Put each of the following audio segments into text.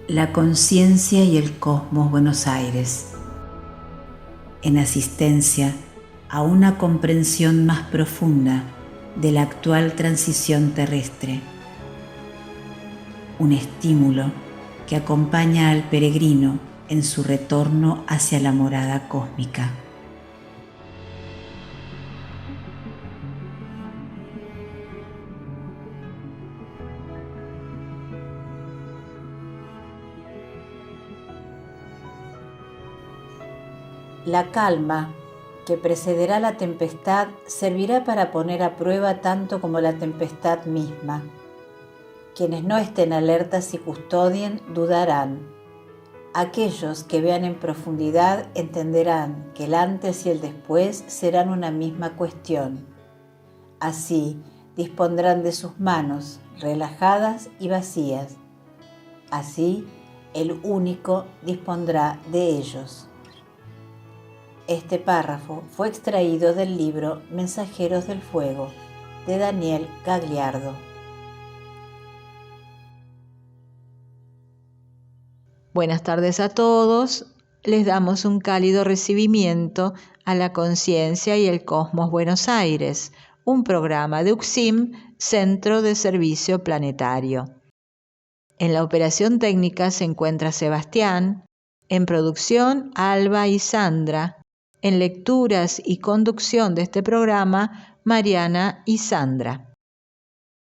La conciencia y el cosmos Buenos Aires, en asistencia a una comprensión más profunda de la actual transición terrestre. Un estímulo que acompaña al peregrino en su retorno hacia la morada cósmica. La calma que precederá la tempestad servirá para poner a prueba tanto como la tempestad misma. Quienes no estén alertas y custodien dudarán. Aquellos que vean en profundidad entenderán que el antes y el después serán una misma cuestión. Así dispondrán de sus manos relajadas y vacías. Así el único dispondrá de ellos. Este párrafo fue extraído del libro Mensajeros del Fuego, de Daniel Gagliardo. Buenas tardes a todos. Les damos un cálido recibimiento a la Conciencia y el Cosmos Buenos Aires, un programa de UCSIM, Centro de Servicio Planetario. En la operación técnica se encuentra Sebastián, en producción Alba y Sandra, en lecturas y conducción de este programa Mariana y Sandra.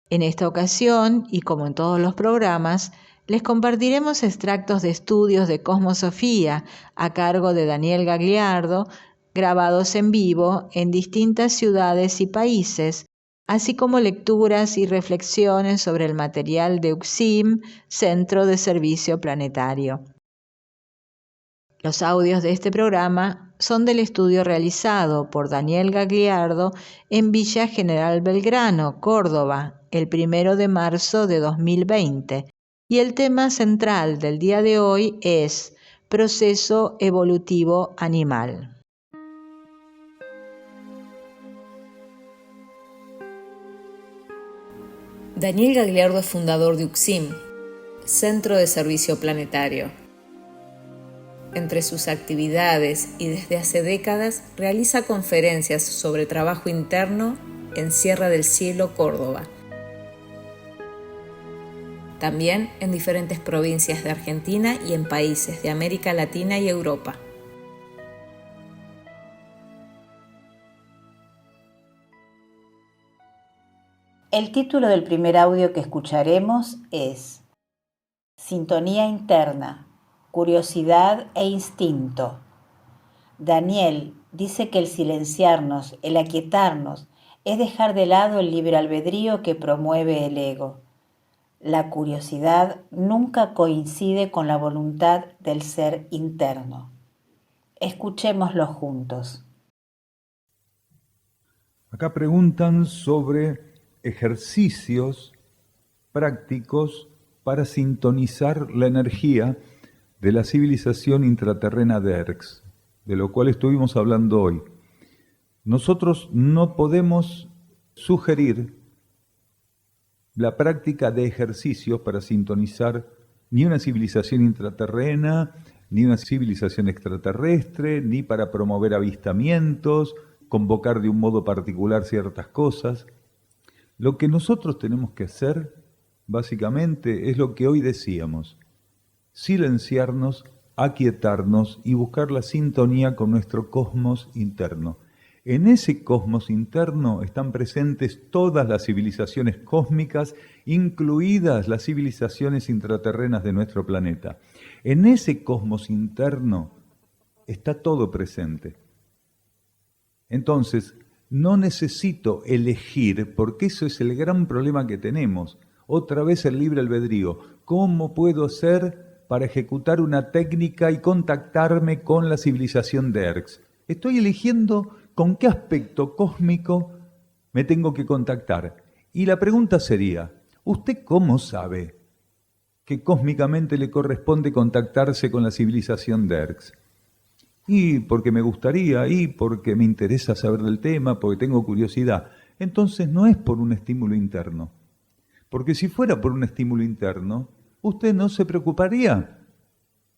En esta ocasión, y como en todos los programas, les compartiremos extractos de estudios de Cosmosofía a cargo de Daniel Gagliardo, grabados en vivo en distintas ciudades y países, así como lecturas y reflexiones sobre el material de UCSIM, Centro de Servicio Planetario. Los audios de este programa son del estudio realizado por Daniel Gagliardo en Villa General Belgrano, Córdoba, el 1 de marzo de 2020, y el tema central del día de hoy es Proceso Evolutivo Animal. Daniel Gagliardo es fundador de UCSIM, Centro de Servicio Planetario. Entre sus actividades y desde hace décadas realiza conferencias sobre trabajo interno en Sierra del Cielo, Córdoba. También en diferentes provincias de Argentina y en países de América Latina y Europa. El título del primer audio que escucharemos es Sintonía interna, curiosidad e instinto. Daniel dice que el silenciarnos, el aquietarnos, es dejar de lado el libre albedrío que promueve el ego. La curiosidad nunca coincide con la voluntad del ser interno. Escuchémoslo juntos. Acá preguntan sobre ejercicios prácticos para sintonizar la energía de la civilización intraterrena de Erx, de lo cual estuvimos hablando hoy. Nosotros no podemos sugerir la práctica de ejercicios para sintonizar ni una civilización intraterrena, ni una civilización extraterrestre, ni para promover avistamientos, convocar de un modo particular ciertas cosas. Lo que nosotros tenemos que hacer, básicamente, es lo que hoy decíamos: silenciarnos, aquietarnos y buscar la sintonía con nuestro cosmos interno. En ese cosmos interno están presentes todas las civilizaciones cósmicas, incluidas las civilizaciones intraterrenas de nuestro planeta. En ese cosmos interno está todo presente. Entonces, no necesito elegir, porque eso es el gran problema que tenemos. Otra vez el libre albedrío. ¿Cómo puedo hacer para ejecutar una técnica y contactarme con la civilización de Erx? Estoy eligiendo con qué aspecto cósmico me tengo que contactar. Y la pregunta sería, ¿usted cómo sabe que cósmicamente le corresponde contactarse con la civilización de Erx? Y porque me gustaría, y porque me interesa saber del tema, porque tengo curiosidad. Entonces no es por un estímulo interno. Porque si fuera por un estímulo interno, usted no se preocuparía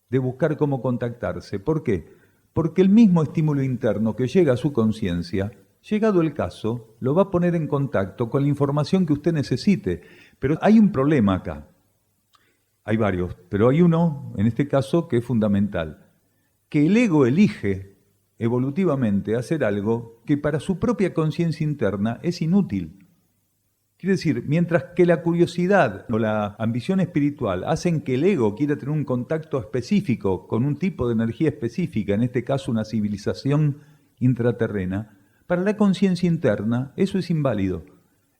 de buscar cómo contactarse. ¿Por qué? Porque el mismo estímulo interno que llega a su conciencia, llegado el caso, lo va a poner en contacto con la información que usted necesite. Pero hay un problema acá. Hay varios, pero hay uno, en este caso, que es fundamental. Que el ego elige evolutivamente hacer algo que para su propia conciencia interna es inútil. Quiere decir, mientras que la curiosidad o la ambición espiritual hacen que el ego quiera tener un contacto específico con un tipo de energía específica, en este caso una civilización intraterrena, para la conciencia interna eso es inválido.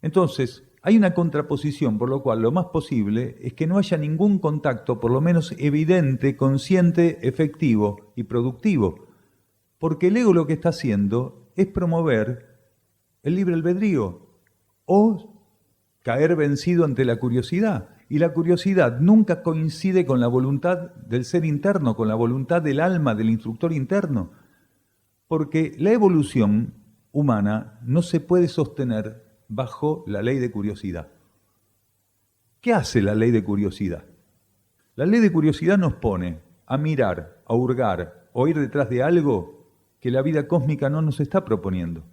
Entonces, hay una contraposición, por lo cual lo más posible es que no haya ningún contacto, por lo menos evidente, consciente, efectivo y productivo. Porque el ego lo que está haciendo es promover el libre albedrío o caer vencido ante la curiosidad. Y la curiosidad nunca coincide con la voluntad del ser interno, con la voluntad del alma, del instructor interno. Porque la evolución humana no se puede sostener bajo la ley de curiosidad. ¿Qué hace la ley de curiosidad? La ley de curiosidad nos pone a mirar, a hurgar o ir detrás de algo que la vida cósmica no nos está proponiendo.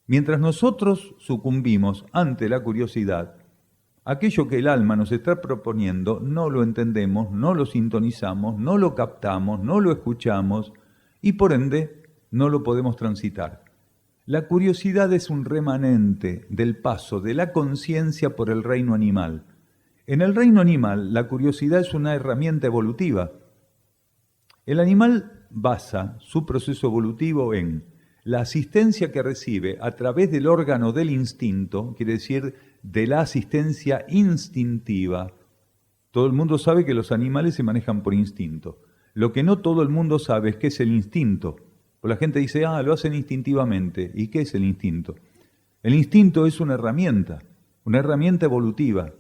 Mientras nosotros sucumbimos ante la curiosidad, aquello que el alma nos está proponiendo no lo entendemos, no lo sintonizamos, no lo captamos, no lo escuchamos y por ende no lo podemos transitar. La curiosidad es un remanente del paso de la conciencia por el reino animal. En el reino animal, la curiosidad es una herramienta evolutiva. El animal basa su proceso evolutivo en la asistencia que recibe a través del órgano del instinto, quiere decir, de la asistencia instintiva. Todo el mundo sabe que los animales se manejan por instinto. Lo que no todo el mundo sabe es qué es el instinto. Pues la gente dice, lo hacen instintivamente. ¿Y qué es el instinto? El instinto es una herramienta evolutiva,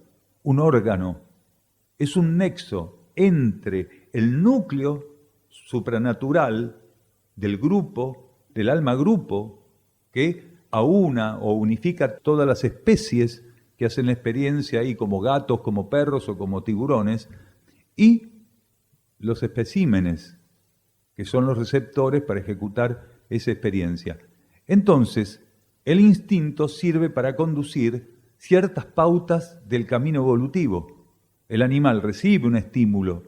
un órgano. Es un nexo entre el núcleo supranatural del grupo, del alma grupo, que aúna o unifica todas las especies que hacen la experiencia ahí, como gatos, como perros o como tiburones, y los especímenes, que son los receptores para ejecutar esa experiencia. Entonces, el instinto sirve para conducir ciertas pautas del camino evolutivo. El animal recibe un estímulo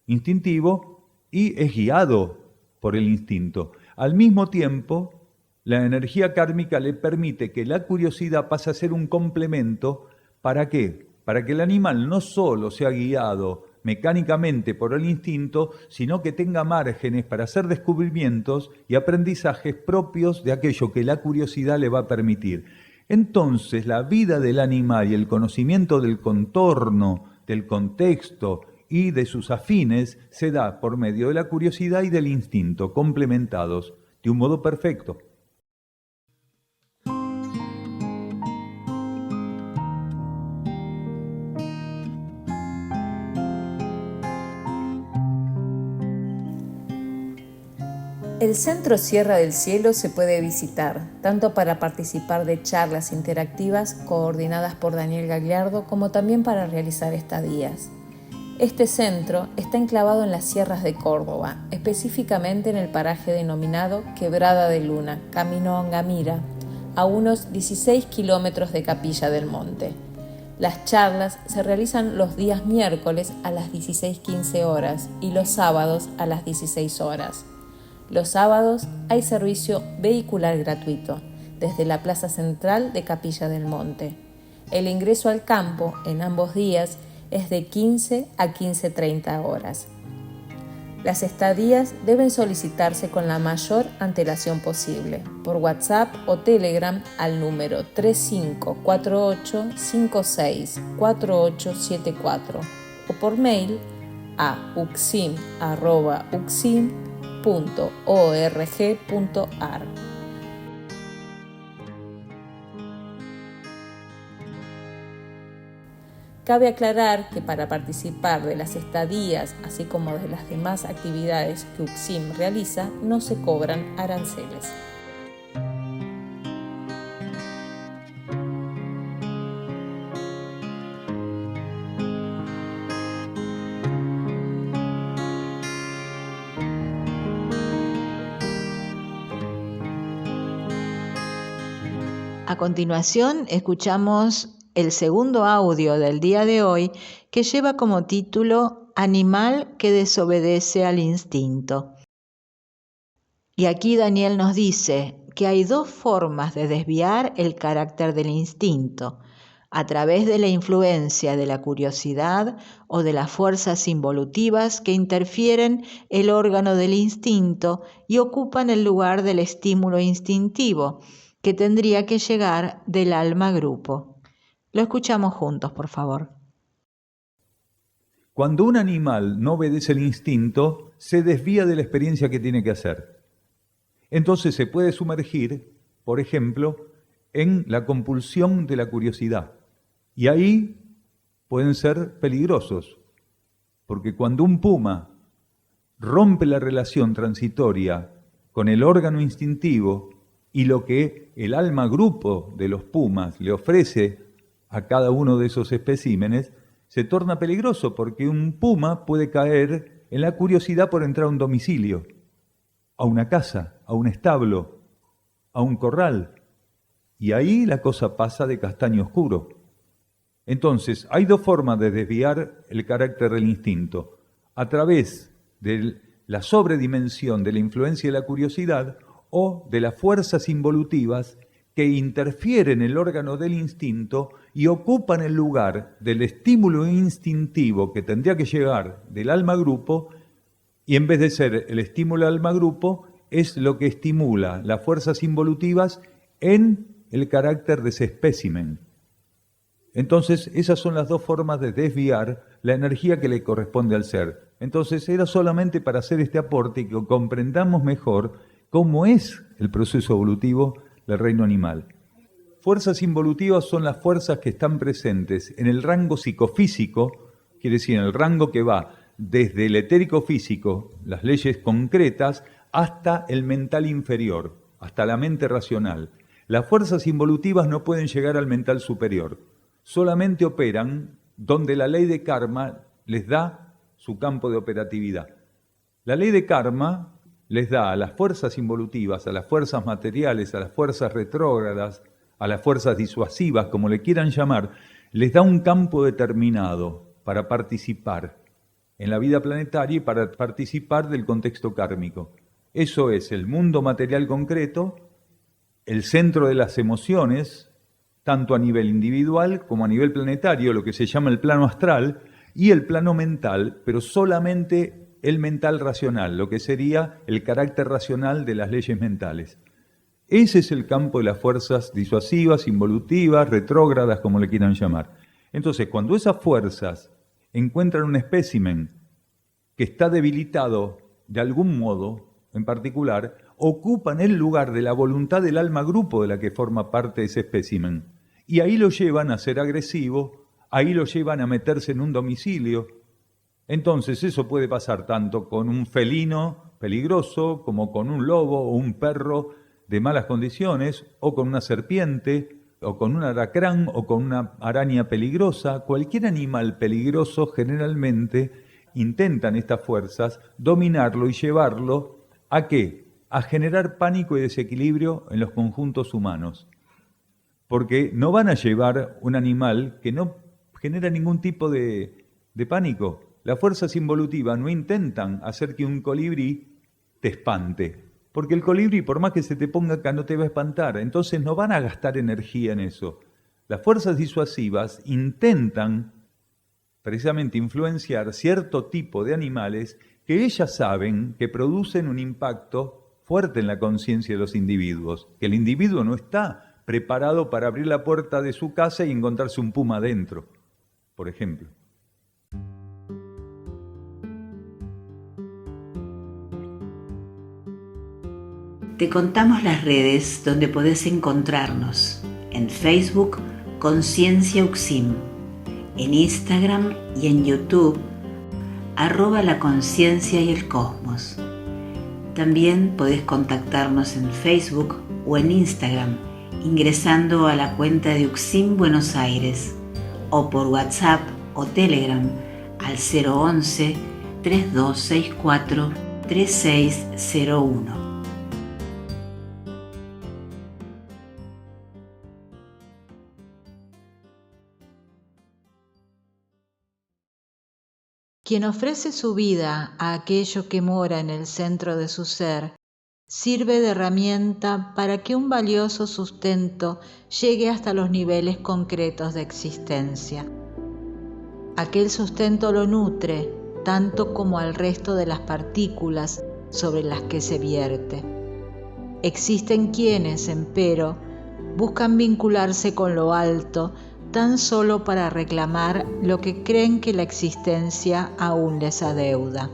instintivo y es guiado por el instinto. Al mismo tiempo, la energía kármica le permite que la curiosidad pase a ser un complemento. ¿Para qué? Para que el animal no solo sea guiado mecánicamente por el instinto, sino que tenga márgenes para hacer descubrimientos y aprendizajes propios de aquello que la curiosidad le va a permitir. Entonces, la vida del animal y el conocimiento del contorno, del contexto y de sus afines se da por medio de la curiosidad y del instinto, complementados de un modo perfecto. El Centro Sierra del Cielo se puede visitar, tanto para participar de charlas interactivas coordinadas por Daniel Gagliardo, como también para realizar estadías. Este centro está enclavado en las sierras de Córdoba, específicamente en el paraje denominado Quebrada de Luna, camino a Angamira, a unos 16 kilómetros de Capilla del Monte. Las charlas se realizan los días miércoles a las 16:15 horas y los sábados a las 16 horas. Los sábados hay servicio vehicular gratuito desde la plaza central de Capilla del Monte. El ingreso al campo en ambos días es de 15 a 15:30 horas. Las estadías deben solicitarse con la mayor antelación posible, por WhatsApp o Telegram al número 3548564874 o por mail a uxim@uxim.org.ar. Cabe aclarar que para participar de las estadías, así como de las demás actividades que UXIM realiza, no se cobran aranceles. A continuación, escuchamos el segundo audio del día de hoy, que lleva como título Animal que desobedece al instinto. Y aquí Daniel nos dice que hay dos formas de desviar el carácter del instinto: a través de la influencia de la curiosidad o de las fuerzas involutivas que interfieren el órgano del instinto y ocupan el lugar del estímulo instintivo, que tendría que llegar del alma grupo. Lo escuchamos juntos, por favor. Cuando un animal no obedece el instinto, se desvía de la experiencia que tiene que hacer. Entonces se puede sumergir, por ejemplo, en la compulsión de la curiosidad. Y ahí pueden ser peligrosos, porque cuando un puma rompe la relación transitoria con el órgano instintivo y lo que el alma grupo de los pumas le ofrece a cada uno de esos especímenes, se torna peligroso, porque un puma puede caer en la curiosidad por entrar a un domicilio, a una casa, a un establo, a un corral, y ahí la cosa pasa de castaño oscuro. Entonces, hay dos formas de desviar el carácter del instinto: a través de la sobredimensión de la influencia de la curiosidad o de las fuerzas involutivas que interfieren en el órgano del instinto y ocupan el lugar del estímulo instintivo que tendría que llegar del alma grupo, y en vez de ser el estímulo alma grupo, es lo que estimula las fuerzas involutivas en el carácter de ese espécimen. Entonces, esas son las dos formas de desviar la energía que le corresponde al ser. Entonces, era solamente para hacer este aporte y que comprendamos mejor cómo es el proceso evolutivo del reino animal. Fuerzas involutivas son las fuerzas que están presentes en el rango psicofísico, quiere decir, en el rango que va desde el etérico físico, las leyes concretas, hasta el mental inferior, hasta la mente racional. Las fuerzas involutivas no pueden llegar al mental superior. Solamente operan donde la ley de karma les da su campo de operatividad. La ley de karma les da a las fuerzas involutivas, a las fuerzas materiales, a las fuerzas retrógradas, a las fuerzas disuasivas, como le quieran llamar, les da un campo determinado para participar en la vida planetaria y para participar del contexto kármico. Eso es el mundo material concreto, el centro de las emociones, tanto a nivel individual como a nivel planetario, lo que se llama el plano astral, y el plano mental, pero solamente el mental racional, lo que sería el carácter racional de las leyes mentales. Ese es el campo de las fuerzas disuasivas, involutivas, retrógradas, como le quieran llamar. Entonces, cuando esas fuerzas encuentran un espécimen que está debilitado de algún modo en particular, ocupan el lugar de la voluntad del alma grupo de la que forma parte ese espécimen. Y ahí lo llevan a ser agresivo, ahí lo llevan a meterse en un domicilio. Entonces eso puede pasar tanto con un felino peligroso, como con un lobo o un perro de malas condiciones, o con una serpiente, o con un alacrán, o con una araña peligrosa. Cualquier animal peligroso generalmente intentan estas fuerzas dominarlo y llevarlo ¿a qué? A generar pánico y desequilibrio en los conjuntos humanos. Porque no van a llevar un animal que no genera ningún tipo de pánico. Las fuerzas involutivas no intentan hacer que un colibrí te espante, porque el colibrí, por más que se te ponga acá, no te va a espantar. Entonces no van a gastar energía en eso. Las fuerzas disuasivas intentan precisamente influenciar cierto tipo de animales que ellas saben que producen un impacto fuerte en la conciencia de los individuos, que el individuo no está preparado para abrir la puerta de su casa y encontrarse un puma adentro, por ejemplo. Te contamos las redes donde podés encontrarnos. En Facebook, Conciencia UXIM. En Instagram y en YouTube, @La Conciencia y el Cosmos. También podés contactarnos en Facebook o en Instagram ingresando a la cuenta de UXIM Buenos Aires o por WhatsApp o Telegram al 011 3264 3601. Quien ofrece su vida a aquello que mora en el centro de su ser, sirve de herramienta para que un valioso sustento llegue hasta los niveles concretos de existencia. Aquel sustento lo nutre tanto como al resto de las partículas sobre las que se vierte. Existen quienes, empero, buscan vincularse con lo alto tan solo para reclamar lo que creen que la existencia aún les adeuda.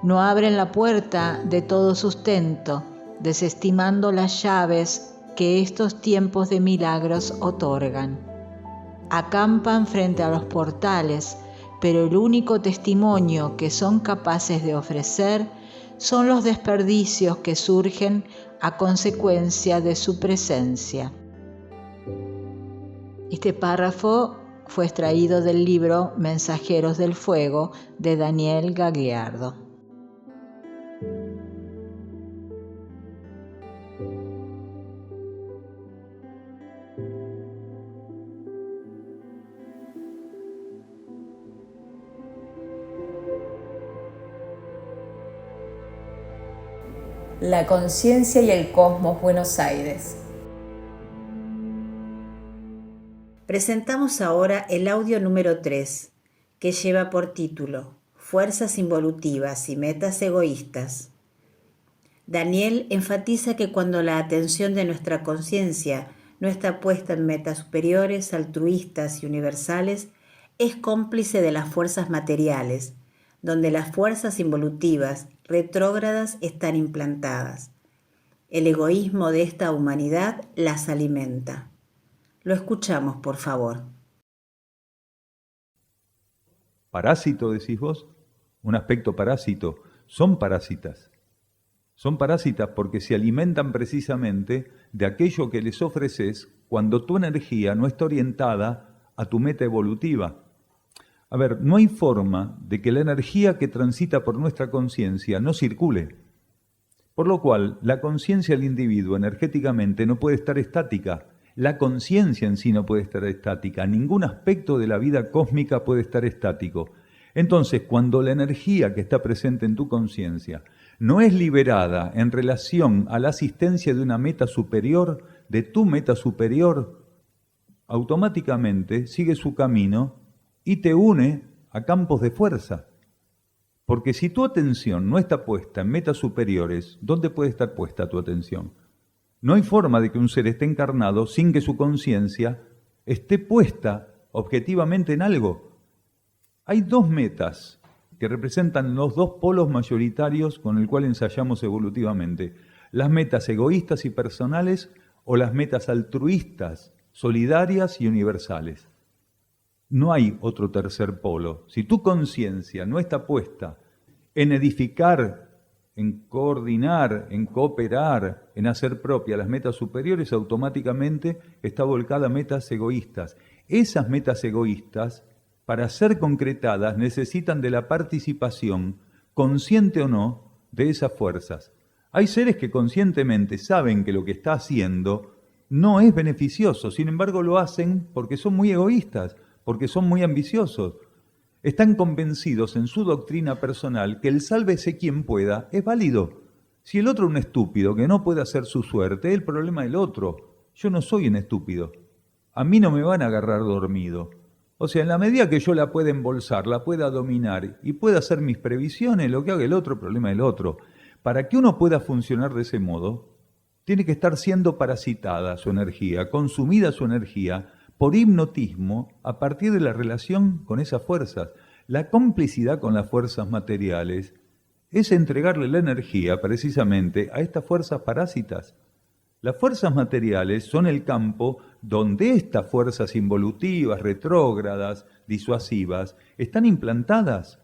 No abren la puerta de todo sustento, desestimando las llaves que estos tiempos de milagros otorgan. Acampan frente a los portales, pero el único testimonio que son capaces de ofrecer son los desperdicios que surgen a consecuencia de su presencia. Este párrafo fue extraído del libro Mensajeros del Fuego de Daniel Gagliardo. La conciencia y el cosmos, Buenos Aires. Presentamos ahora el audio número 3, que lleva por título Fuerzas involutivas y metas egoístas. Daniel enfatiza que cuando la atención de nuestra conciencia no está puesta en metas superiores, altruistas y universales, es cómplice de las fuerzas materiales, donde las fuerzas involutivas retrógradas están implantadas. El egoísmo de esta humanidad las alimenta. Lo escuchamos, por favor. ¿Parásito, decís vos? Un aspecto parásito. Son parásitas. Son parásitas porque se alimentan precisamente de aquello que les ofreces cuando tu energía no está orientada a tu meta evolutiva. A ver, no hay forma de que la energía que transita por nuestra conciencia no circule. Por lo cual, la conciencia del individuo energéticamente no puede estar estática. La conciencia en sí no puede estar estática. Ningún aspecto de la vida cósmica puede estar estático. Entonces, cuando la energía que está presente en tu conciencia no es liberada en relación a la asistencia de una meta superior, de tu meta superior, automáticamente sigue su camino y te une a campos de fuerza. Porque si tu atención no está puesta en metas superiores, ¿dónde puede estar puesta tu atención? No hay forma de que un ser esté encarnado sin que su conciencia esté puesta objetivamente en algo. Hay dos metas que representan los dos polos mayoritarios con el cual ensayamos evolutivamente. Las metas egoístas y personales o las metas altruistas, solidarias y universales. No hay otro tercer polo. Si tu conciencia no está puesta en edificar, en coordinar, en cooperar, en hacer propia las metas superiores, automáticamente está volcada a metas egoístas. Esas metas egoístas, para ser concretadas, necesitan de la participación, consciente o no, de esas fuerzas. Hay seres que conscientemente saben que lo que está haciendo no es beneficioso, sin embargo lo hacen porque son muy egoístas, porque son muy ambiciosos. Están convencidos en su doctrina personal que el sálvese quien pueda es válido. Si el otro es un estúpido que no puede hacer su suerte, es el problema del otro. Yo no soy un estúpido. A mí no me van a agarrar dormido. O sea, en la medida que yo la pueda embolsar, la pueda dominar y pueda hacer mis previsiones, lo que haga el otro, problema del otro. Para que uno pueda funcionar de ese modo, tiene que estar siendo parasitada su energía, consumida su energía, por hipnotismo a partir de la relación con esas fuerzas. La complicidad con las fuerzas materiales es entregarle la energía precisamente a estas fuerzas parásitas. Las fuerzas materiales son el campo donde estas fuerzas involutivas, retrógradas, disuasivas, están implantadas.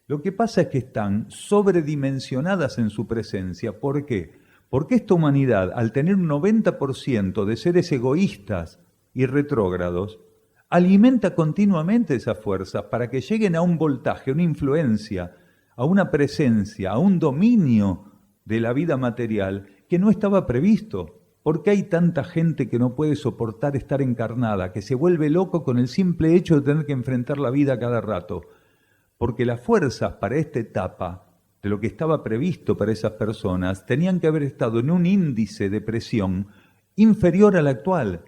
Lo que pasa es que están sobredimensionadas en su presencia. ¿Por qué? Porque esta humanidad, al tener un 90% de seres egoístas y retrógrados, alimenta continuamente esas fuerzas para que lleguen a un voltaje, a una influencia, a una presencia, a un dominio de la vida material que no estaba previsto. ¿Por qué hay tanta gente que no puede soportar estar encarnada, que se vuelve loco con el simple hecho de tener que enfrentar la vida cada rato? porque las fuerzas para esta etapa de lo que estaba previsto para esas personas tenían que haber estado en un índice de presión inferior al actual.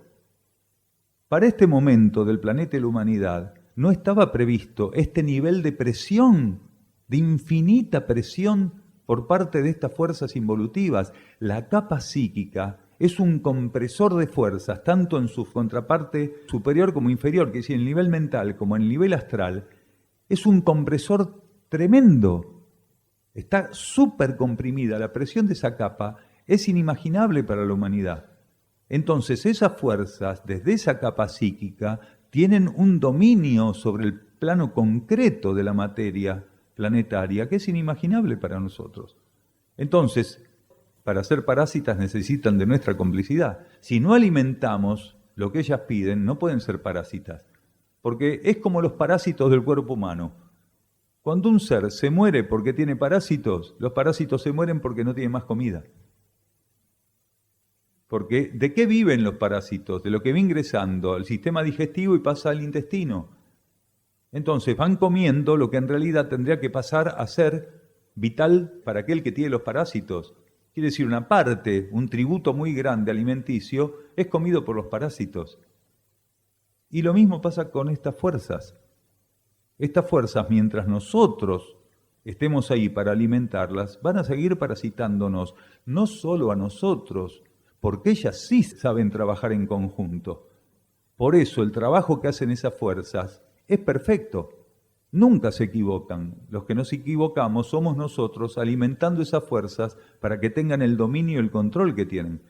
Para este momento del planeta y la humanidad no estaba previsto este nivel de presión, de infinita presión por parte de estas fuerzas involutivas. La capa psíquica es un compresor de fuerzas, tanto en su contraparte superior como inferior, que es en el nivel mental como en el nivel astral. Es un compresor tremendo. Está súper comprimida. La presión de esa capa es inimaginable para la humanidad. Entonces, esas fuerzas, desde esa capa psíquica, tienen un dominio sobre el plano concreto de la materia planetaria que es inimaginable para nosotros. Entonces, para ser parásitas necesitan de nuestra complicidad. Si no alimentamos lo que ellas piden, no pueden ser parásitas, porque es como los parásitos del cuerpo humano. Cuando un ser se muere porque tiene parásitos, los parásitos se mueren porque no tienen más comida. Porque ¿de qué viven los parásitos? De lo que va ingresando al sistema digestivo y pasa al intestino. Entonces van comiendo lo que en realidad tendría que pasar a ser vital para aquel que tiene los parásitos. Quiere decir, una parte, un tributo muy grande alimenticio, es comido por los parásitos. Y lo mismo pasa con estas fuerzas. Estas fuerzas, mientras nosotros estemos ahí para alimentarlas, van a seguir parasitándonos, no solo a nosotros, porque ellas sí saben trabajar en conjunto. Por eso el trabajo que hacen esas fuerzas es perfecto. Nunca se equivocan. Los que nos equivocamos somos nosotros alimentando esas fuerzas para que tengan el dominio y el control que tienen.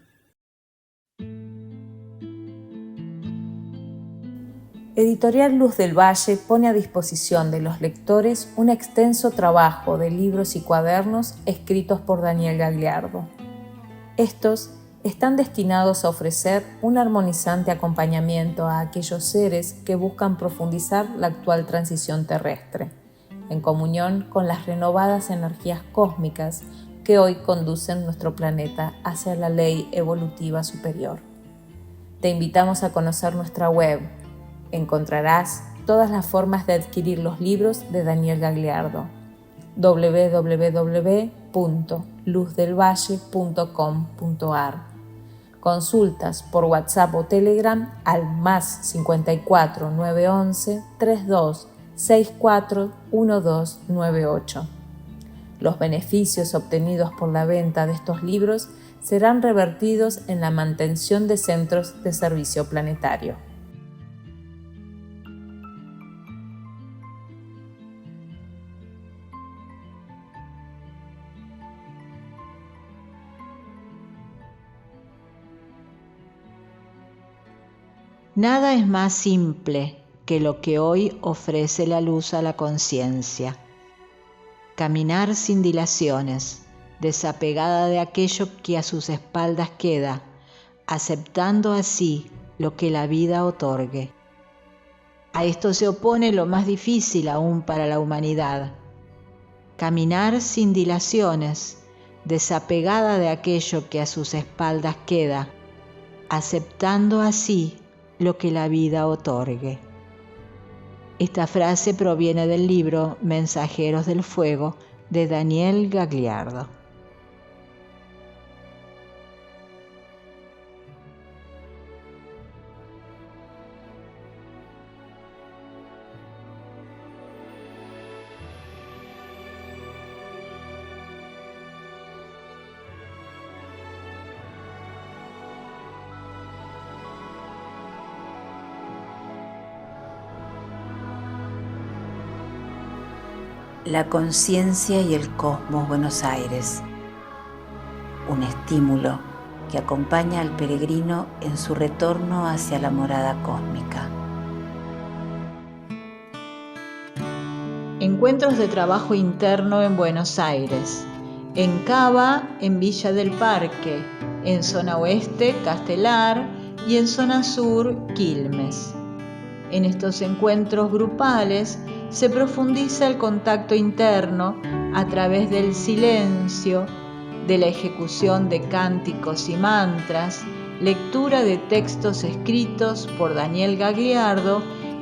Editorial Luz del Valle pone a disposición de los lectores un extenso trabajo de libros y cuadernos escritos por Daniel Gagliardo. Estos están destinados a ofrecer un armonizante acompañamiento a aquellos seres que buscan profundizar la actual transición terrestre, en comunión con las renovadas energías cósmicas que hoy conducen nuestro planeta hacia la ley evolutiva superior. Te invitamos a conocer nuestra web. Encontrarás todas las formas de adquirir los libros de Daniel Gagliardo. www.luzdelvalle.com.ar. Consultas por WhatsApp o Telegram al +54 911 32 64 1298. Los beneficios obtenidos por la venta de estos libros serán revertidos en la mantención de centros de servicio planetario. Nada es más simple que lo que hoy ofrece la luz a la conciencia. Caminar sin dilaciones, desapegada de aquello que a sus espaldas queda, aceptando así lo que la vida otorgue. A esto se opone lo más difícil aún para la humanidad. Caminar sin dilaciones, desapegada de aquello que a sus espaldas queda, aceptando así lo que la vida otorgue. Esta frase proviene del libro Mensajeros del Fuego de Daniel Gagliardo. La conciencia y el cosmos Buenos Aires. Un estímulo que acompaña al peregrino en su retorno hacia la morada cósmica. Encuentros de trabajo interno en Buenos Aires. En Cava, en Villa del Parque. En zona oeste, Castelar. Y en zona sur, Quilmes. En estos encuentros grupales se profundiza el contacto interno a través del silencio, de la ejecución de cánticos y mantras, lectura de textos escritos por Daniel Gagliardo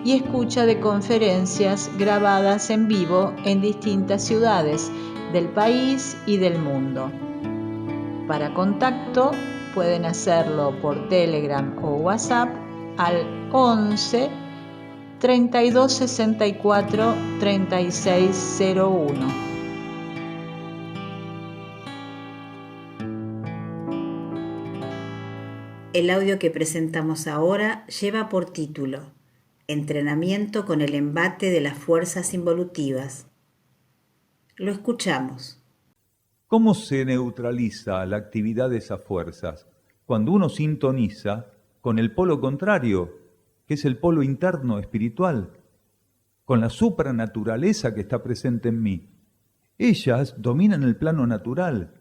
y escucha de conferencias grabadas en vivo en distintas ciudades del país y del mundo. Para contacto pueden hacerlo por Telegram o WhatsApp al 11 32 64 3601. El audio que presentamos ahora lleva por título Entrenamiento con el embate de las fuerzas involutivas. Lo escuchamos. ¿Cómo se neutraliza la actividad de esas fuerzas? Cuando uno sintoniza con el polo contrario, que es el polo interno espiritual, con la supranaturaleza que está presente en mí. Ellas dominan el plano natural.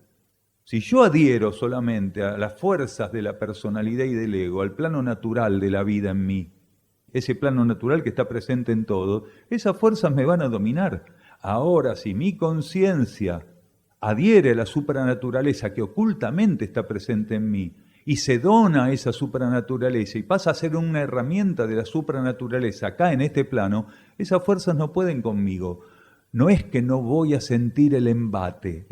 Si yo adhiero solamente a las fuerzas de la personalidad y del ego, al plano natural de la vida en mí, ese plano natural que está presente en todo, esas fuerzas me van a dominar. Ahora, si mi conciencia adhiere a la supranaturaleza que ocultamente está presente en mí y se dona a esa supranaturaleza y pasa a ser una herramienta de la supranaturaleza acá en este plano, esas fuerzas no pueden conmigo. No es que no voy a sentir el embate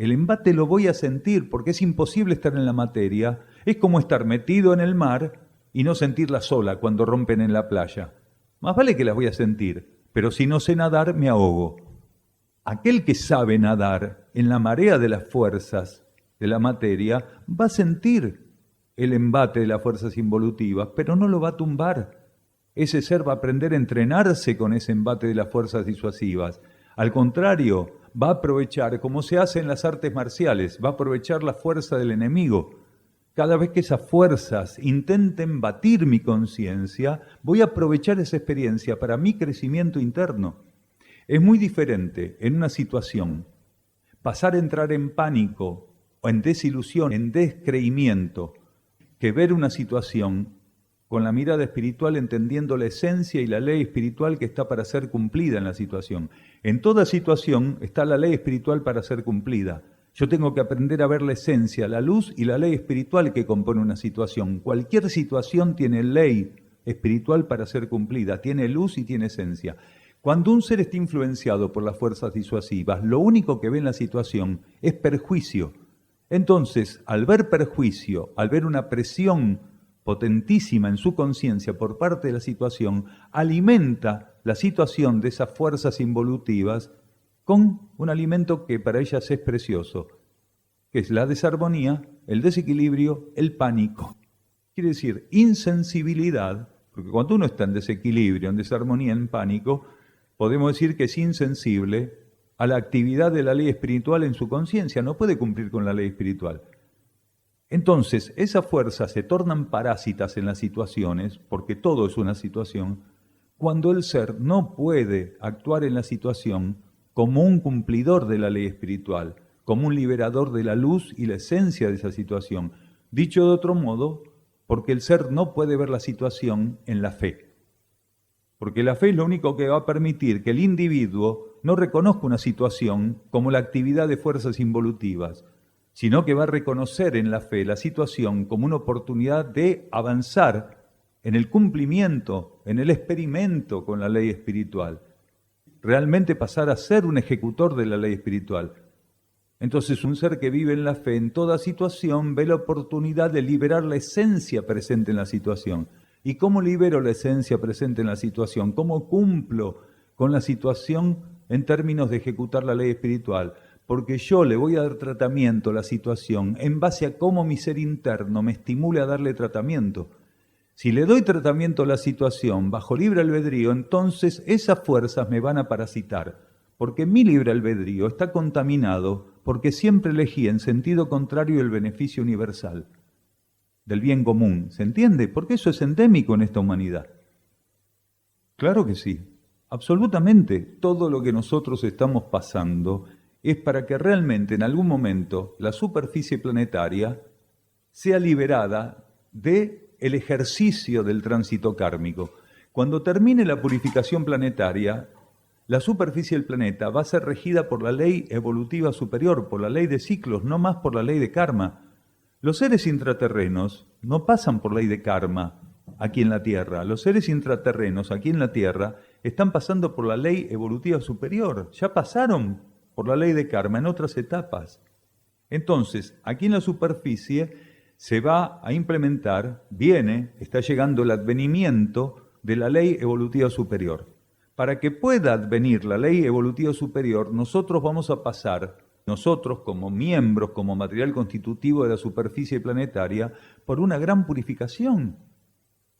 lo voy a sentir porque es imposible estar en la materia, es como estar metido en el mar y no sentir la olas cuando rompen en la playa. Más vale que las voy a sentir, pero si no sé nadar me ahogo. Aquel que sabe nadar en la marea de las fuerzas de la materia va a sentir el embate de las fuerzas involutivas, pero no lo va a tumbar. Ese ser va a aprender a entrenarse con ese embate de las fuerzas disuasivas. Al contrario, va a aprovechar, como se hace en las artes marciales, va a aprovechar la fuerza del enemigo. Cada vez que esas fuerzas intenten batir mi conciencia, voy a aprovechar esa experiencia para mi crecimiento interno. Es muy diferente en una situación pasar a entrar en pánico o en desilusión, en descreimiento, que ver una situación con la mirada espiritual entendiendo la esencia y la ley espiritual que está para ser cumplida en la situación. En toda situación está la ley espiritual para ser cumplida. Yo tengo que aprender a ver la esencia, la luz y la ley espiritual que compone una situación. Cualquier situación tiene ley espiritual para ser cumplida, tiene luz y tiene esencia. Cuando un ser está influenciado por las fuerzas disuasivas, lo único que ve en la situación es perjuicio. Entonces, al ver perjuicio, al ver una presión potentísima en su conciencia por parte de la situación, alimenta la situación de esas fuerzas involutivas con un alimento que para ellas es precioso, que es la desarmonía, el desequilibrio, el pánico. Quiere decir, insensibilidad, porque cuando uno está en desequilibrio, en desarmonía, en pánico, podemos decir que es insensible a la actividad de la ley espiritual en su conciencia, no puede cumplir con la ley espiritual. Entonces, esas fuerzas se tornan parásitas en las situaciones, porque todo es una situación, cuando el ser no puede actuar en la situación como un cumplidor de la ley espiritual, como un liberador de la luz y la esencia de esa situación. Dicho de otro modo, porque el ser no puede ver la situación en la fe. Porque la fe es lo único que va a permitir que el individuo no reconozca una situación como la actividad de fuerzas involutivas, sino que va a reconocer en la fe la situación como una oportunidad de avanzar en el cumplimiento, en el experimento con la ley espiritual. Realmente pasar a ser un ejecutor de la ley espiritual. Entonces un ser que vive en la fe en toda situación ve la oportunidad de liberar la esencia presente en la situación. ¿Y cómo libero la esencia presente en la situación? ¿Cómo cumplo con la situación en términos de ejecutar la ley espiritual? Porque yo le voy a dar tratamiento a la situación en base a cómo mi ser interno me estimule a darle tratamiento. Si le doy tratamiento a la situación bajo libre albedrío, entonces esas fuerzas me van a parasitar, porque mi libre albedrío está contaminado porque siempre elegí en sentido contrario el beneficio universal, del bien común. ¿Se entiende? Porque eso es endémico en esta humanidad. Claro que sí, absolutamente. Todo lo que nosotros estamos pasando es para que realmente en algún momento la superficie planetaria sea liberada del ejercicio del tránsito kármico. Cuando termine la purificación planetaria, la superficie del planeta va a ser regida por la ley evolutiva superior, por la ley de ciclos, no más por la ley de karma. Los seres intraterrenos no pasan por ley de karma aquí en la Tierra. Los seres intraterrenos aquí en la Tierra están pasando por la ley evolutiva superior, ya pasaron por la ley de karma en otras etapas. Entonces, aquí en la superficie se va a implementar, está llegando el advenimiento de la ley evolutiva superior. Para que pueda advenir la ley evolutiva superior, nosotros vamos a pasar, nosotros como miembros, como material constitutivo de la superficie planetaria, por una gran purificación.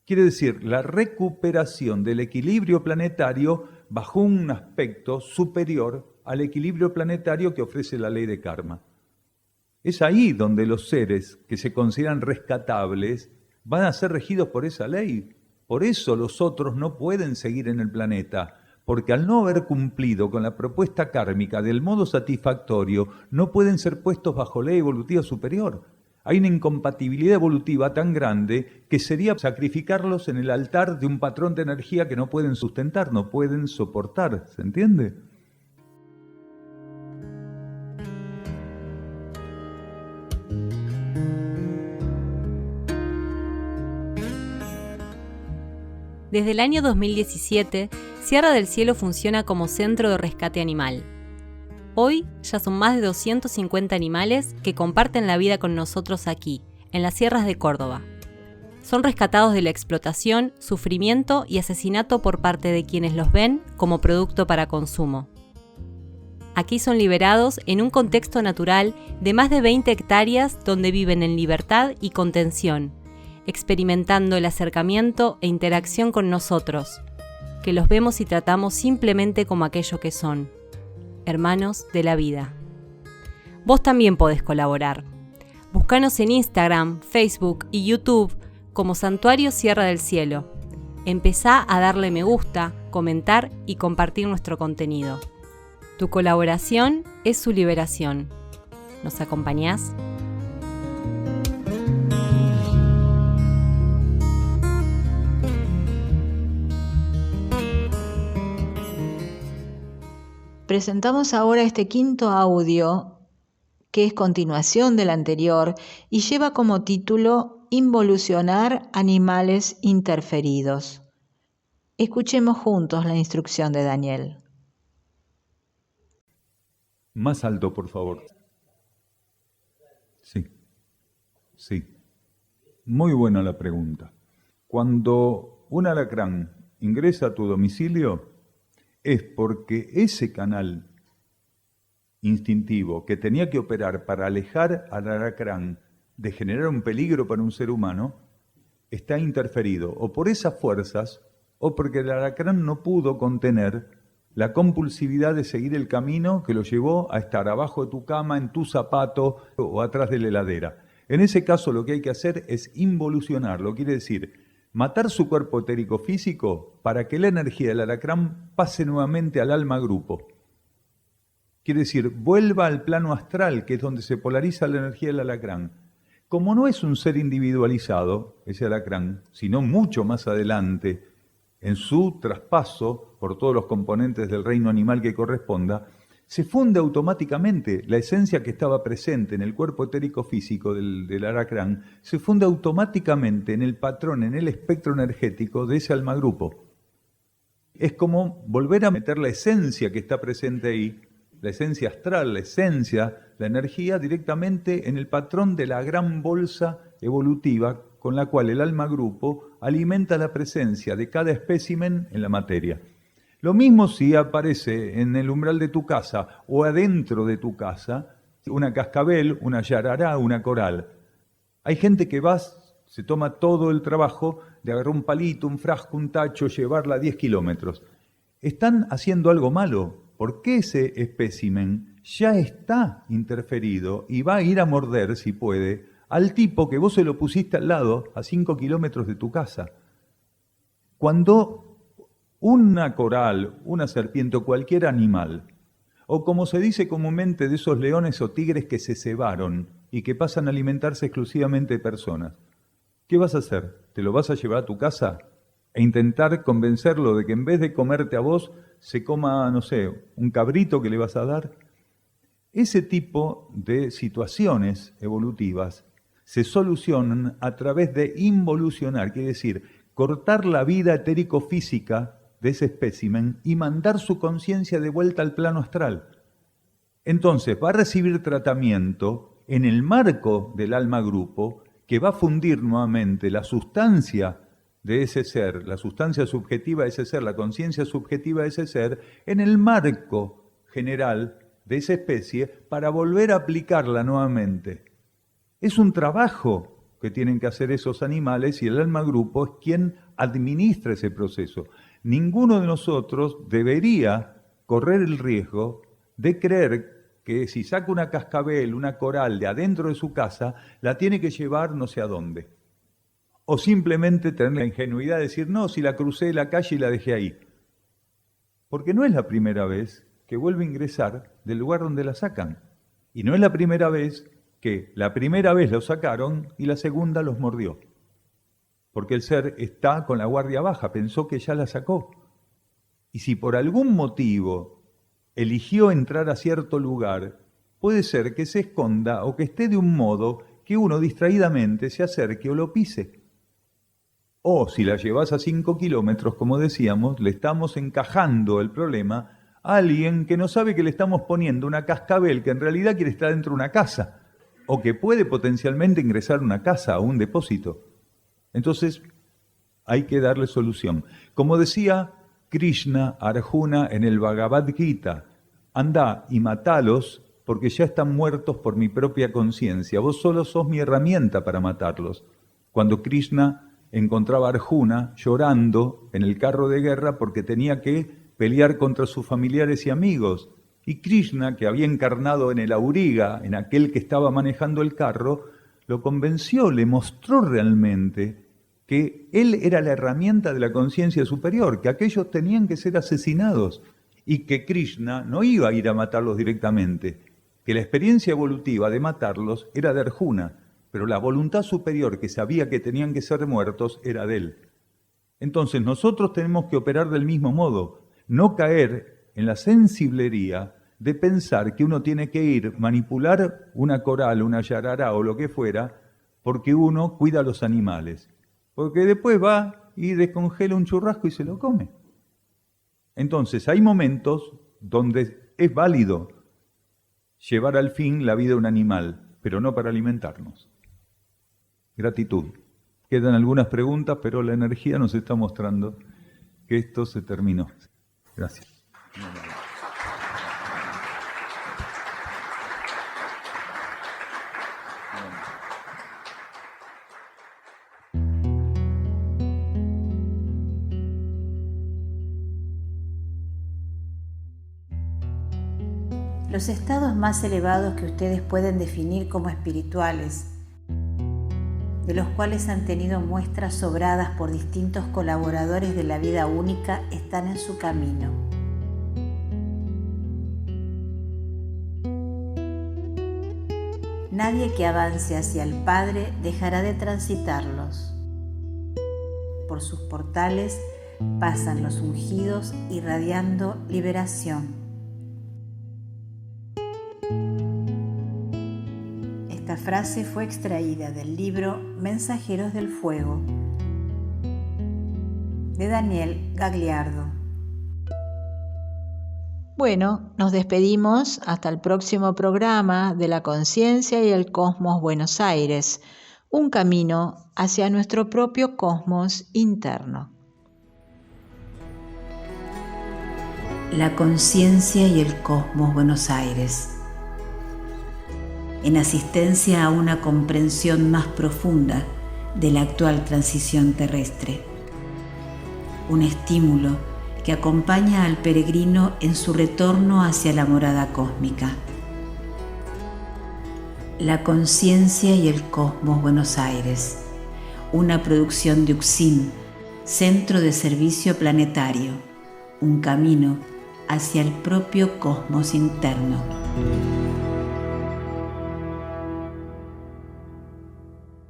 Quiere decir, la recuperación del equilibrio planetario bajo un aspecto superior al equilibrio planetario que ofrece la ley de karma. Es ahí donde los seres que se consideran rescatables van a ser regidos por esa ley. Por eso los otros no pueden seguir en el planeta, porque al no haber cumplido con la propuesta kármica del modo satisfactorio, no pueden ser puestos bajo ley evolutiva superior. Hay una incompatibilidad evolutiva tan grande que sería sacrificarlos en el altar de un patrón de energía que no pueden sustentar, no pueden soportar. ¿Se entiende? Desde el año 2017, Sierra del Cielo funciona como centro de rescate animal. Hoy ya son más de 250 animales que comparten la vida con nosotros aquí, en las sierras de Córdoba. Son rescatados de la explotación, sufrimiento y asesinato por parte de quienes los ven como producto para consumo. Aquí son liberados en un contexto natural de más de 20 hectáreas donde viven en libertad y contención, experimentando el acercamiento e interacción con nosotros, que los vemos y tratamos simplemente como aquello que son, hermanos de la vida. Vos también podés colaborar. Búscanos en Instagram, Facebook y YouTube como Santuario Sierra del Cielo. Empezá a darle me gusta, comentar y compartir nuestro contenido. Tu colaboración es su liberación. ¿Nos acompañás? Presentamos ahora este quinto audio, que es continuación del anterior y lleva como título Involucionar animales interferidos. Escuchemos juntos la instrucción de Daniel. Más alto, por favor. Sí. Muy buena la pregunta. Cuando un alacrán ingresa a tu domicilio, es porque ese canal instintivo que tenía que operar para alejar al alacrán de generar un peligro para un ser humano, está interferido o por esas fuerzas o porque el alacrán no pudo contener la compulsividad de seguir el camino que lo llevó a estar abajo de tu cama, en tu zapato o atrás de la heladera. En ese caso lo que hay que hacer es involucionarlo, quiere decir matar su cuerpo etérico físico para que la energía del alacrán pase nuevamente al alma grupo. Quiere decir, vuelva al plano astral, que es donde se polariza la energía del alacrán. Como no es un ser individualizado, ese alacrán, sino mucho más adelante, en su traspaso por todos los componentes del reino animal que corresponda, se funde automáticamente la esencia que estaba presente en el cuerpo etérico físico del alacrán, se funde automáticamente en el patrón, en el espectro energético de ese alma grupo. Es como volver a meter la esencia que está presente ahí, la esencia astral, la esencia, la energía, directamente en el patrón de la gran bolsa evolutiva con la cual el alma grupo alimenta la presencia de cada espécimen en la materia. Lo mismo si aparece en el umbral de tu casa o adentro de tu casa una cascabel, una yarará, una coral. Hay gente que se toma todo el trabajo de agarrar un palito, un frasco, un tacho, llevarla a 10 kilómetros. Están haciendo algo malo, porque ese espécimen ya está interferido y va a ir a morder, si puede, al tipo que vos se lo pusiste al lado, a 5 kilómetros de tu casa. Cuando una coral, una serpiente o cualquier animal, o como se dice comúnmente de esos leones o tigres que se cebaron y que pasan a alimentarse exclusivamente de personas, ¿qué vas a hacer? ¿Te lo vas a llevar a tu casa e intentar convencerlo de que en vez de comerte a vos, se coma, no sé, un cabrito que le vas a dar? Ese tipo de situaciones evolutivas se solucionan a través de involucionar, quiere decir, cortar la vida etérico-física de ese espécimen y mandar su conciencia de vuelta al plano astral. Entonces va a recibir tratamiento en el marco del alma grupo, que va a fundir nuevamente la sustancia de ese ser, la sustancia subjetiva de ese ser, la conciencia subjetiva de ese ser, en el marco general de esa especie para volver a aplicarla nuevamente. Es un trabajo que tienen que hacer esos animales y el alma grupo es quien administra ese proceso. Ninguno de nosotros debería correr el riesgo de creer que si saca una cascabel, una coral de adentro de su casa, la tiene que llevar no sé a dónde. O simplemente tener la ingenuidad de decir, no, si la crucé de la calle y la dejé ahí. Porque no es la primera vez que vuelve a ingresar del lugar donde la sacan. Y no es la primera vez que la primera vez lo sacaron y la segunda los mordió. Porque el ser está con la guardia baja, pensó que ya la sacó. Y si por algún motivo eligió entrar a cierto lugar, puede ser que se esconda o que esté de un modo que uno distraídamente se acerque o lo pise. O si la llevas a 5 kilómetros, como decíamos, le estamos encajando el problema a alguien que no sabe que le estamos poniendo una cascabel que en realidad quiere estar dentro de una casa o que puede potencialmente ingresar a una casa, a un depósito. Entonces, hay que darle solución. Como decía Krishna a Arjuna en el Bhagavad Gita, anda y matalos porque ya están muertos por mi propia conciencia. Vos solo sos mi herramienta para matarlos. Cuando Krishna encontraba a Arjuna llorando en el carro de guerra porque tenía que pelear contra sus familiares y amigos. Y Krishna, que había encarnado en el auriga, en aquel que estaba manejando el carro, lo convenció, le mostró realmente que él era la herramienta de la conciencia superior, que aquellos tenían que ser asesinados y que Krishna no iba a ir a matarlos directamente, que la experiencia evolutiva de matarlos era de Arjuna, pero la voluntad superior que sabía que tenían que ser muertos era de él. Entonces nosotros tenemos que operar del mismo modo, no caer en la sensiblería de pensar que uno tiene que ir, manipular una coral, una yarará o lo que fuera, porque uno cuida a los animales. Porque después va y descongela un churrasco y se lo come. Entonces hay momentos donde es válido llevar al fin la vida de un animal, pero no para alimentarnos. Gratitud. Quedan algunas preguntas, pero la energía nos está mostrando que esto se terminó. Gracias. Los estados más elevados que ustedes pueden definir como espirituales, de los cuales han tenido muestras sobradas por distintos colaboradores de la vida única, están en su camino. Nadie que avance hacia el Padre dejará de transitarlos. Por sus portales pasan los ungidos irradiando liberación. Esta frase fue extraída del libro Mensajeros del Fuego, de Daniel Gagliardo. Bueno, nos despedimos hasta el próximo programa de la Conciencia y el Cosmos Buenos Aires, un camino hacia nuestro propio cosmos interno. La Conciencia y el Cosmos Buenos Aires, en asistencia a una comprensión más profunda de la actual transición terrestre. Un estímulo que acompaña al peregrino en su retorno hacia la morada cósmica. La Conciencia y el Cosmos Buenos Aires, una producción de UCSIM, Centro de Servicio Planetario, un camino hacia el propio cosmos interno.